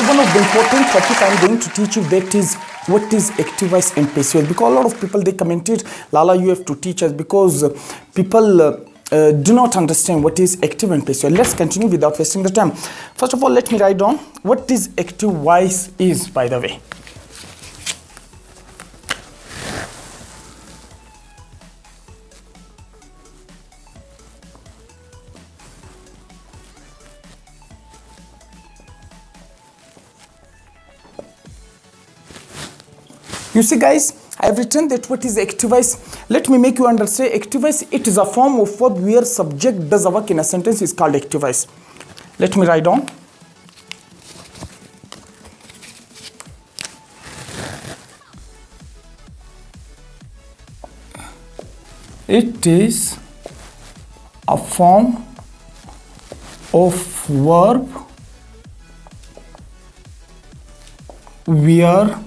one of the important topic I'm going to teach you, that is what is active voice and passive voice. Because a lot of people, they commented, Lala, you have to teach us, because people do not understand what is active and passive. Let's continue without wasting the time. First of all, let me write down what is active voice is, by the way. You see guys, I have written that what is active voice. Let me make you understand. Active voice, it is a form of verb where subject does a work in a sentence, is called active voice. Let me write down. It is a form of verb where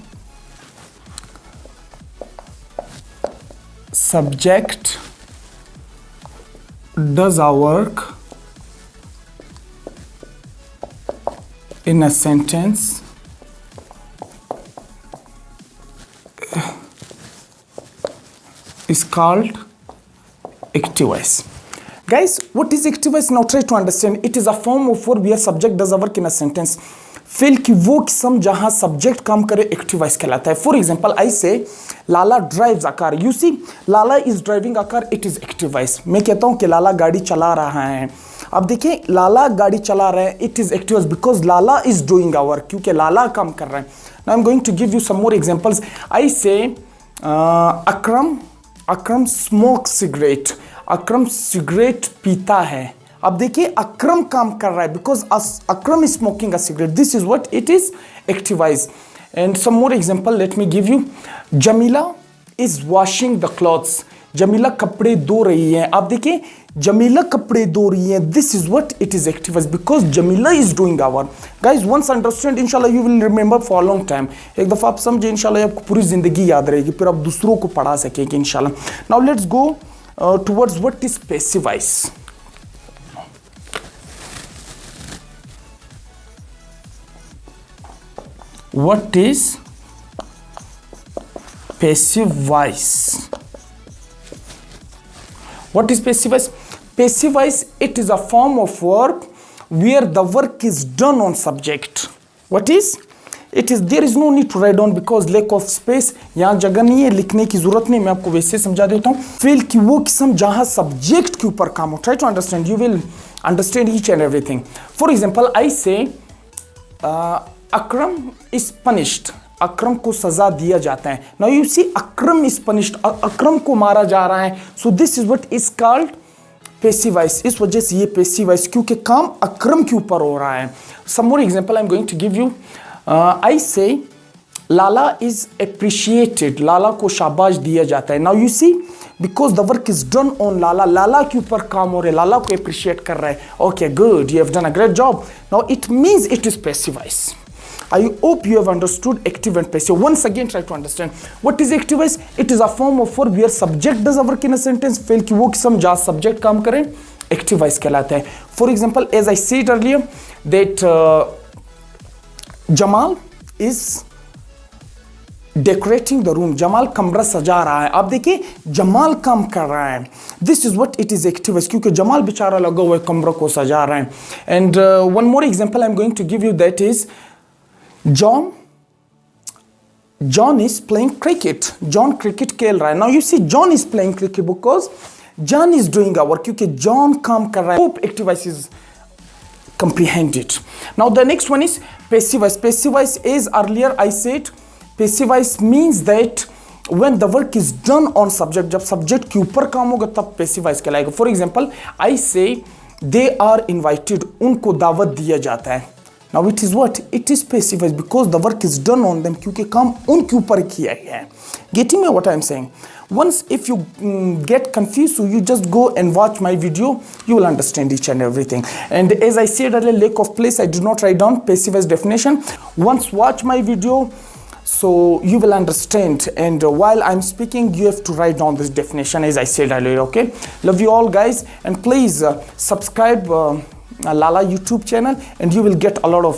subject does a work in a sentence is called active voice. Guys, what is active voice? Now try to understand. It is a form of verb where subject does a work in a sentence. Fail की वो किस्म जहां subject काम करे active voice कहलाता है. For example I say Lala drives a car. You see Lala is driving a car, it is active voice. मैं कहता हूं कि लाला गाड़ी चला रहा है. अब देखिए लाला गाड़ी चला रहा है, it is active voice because Lala is doing a work, क्योंकि लाला काम कर रहा है. Now I am going to give you some more examples. I say Akram smoke cigarette. Akram cigarette पीता है. अब देखिए अक्रम काम कर रहा है because Akram is smoking a cigarette. This is what it is active voice. And some more example let me give you. Jamila is washing the clothes. Jamila कपड़े धो रही है. आप देखिए जमीला कपड़े धो रही है. This is what it is active voice because Jamila is doing our. Guys once understand, इंशाल्लाह you will remember for long time. एक दफा आप समझे, इंशाल्लाह आपको पूरी जिंदगी याद रहेगी, फिर आप दूसरों को पढ़ा सकेंगे इंशाल्लाह. Now let's go towards what is passive voice. What is passive voice? What is passive voice? Passive voice, it is a form of verb where the work is done on subject. What is? It is, there is no need to write down because lack of space. यहाँ जगह नहीं है, लिखने की जरूरत नहीं, मैं आपको वैसे समझा देता हूँ. फेल की वो किस्म जहाँ सब्जेक्ट के ऊपर काम हो. Try to understand. You will understand each and everything. For example, I say Akram is punished. Akram को सजा दिया जाता है. Now you see Akram is punished, Akram को मारा जा रहा है. So this is what is called passive voice. इस वजह से ये पैसिव वॉइस, क्योंकि काम अक्रम के ऊपर हो रहा है. Some more example I am going to give you. I say Lala is appreciated. लाला को शाबाश दिया जाता है. Now you see because the work is done on Lala. Lala के ऊपर काम हो रहा है, लाला को अप्रिशिएट कर रहा है. Okay good, you have done a great job. Now it means it is passive voice. I hope you have understood active and passive. Once again, try to understand. What is active voice? It is a form of verb where subject does a work in a sentence. Fail की वो किस्म जहाँ subject काम करे, active voice कहलाता है. For example, as I said earlier, that Jamal is decorating the room. Jamal कमरा सजा रहा है. आप देखिए जमाल काम कर रहा है. This is what it is active voice, क्योंकि जमाल बेचारा लगा हुआ है, कमरा को सजा रहा है. And one more example I'm going to give you, that is John is playing cricket. John cricket खेल रहा है. Now you see John is playing cricket because John is doing a work, क्योंकि John काम कर रहा है. Hope active voice is comprehended. Now the next one is passive voice. Passive voice is, earlier I said, passive voice means that when the work is done on subject. जब subject के ऊपर काम होगा तब passive voice कहलाएगा. For example, I say they are invited. उनको दावत दिया जाता है. Now it is what? It is passive voice because the work is done on them, क्योंकि काम उनके ऊपर किया गया है. Getting me what I am saying? Once if you get confused, so you just go and watch my video, you will understand each and everything. And as I said earlier, lack of place, I did not write down passive voice definition. Once watch my video, so you will understand. And while I'm speaking, you have to write down this definition as I said earlier. Okay? Love you all guys, and please subscribe Lala YouTube channel, and you will get a lot of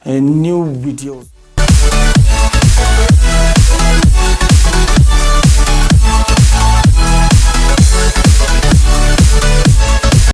new videos.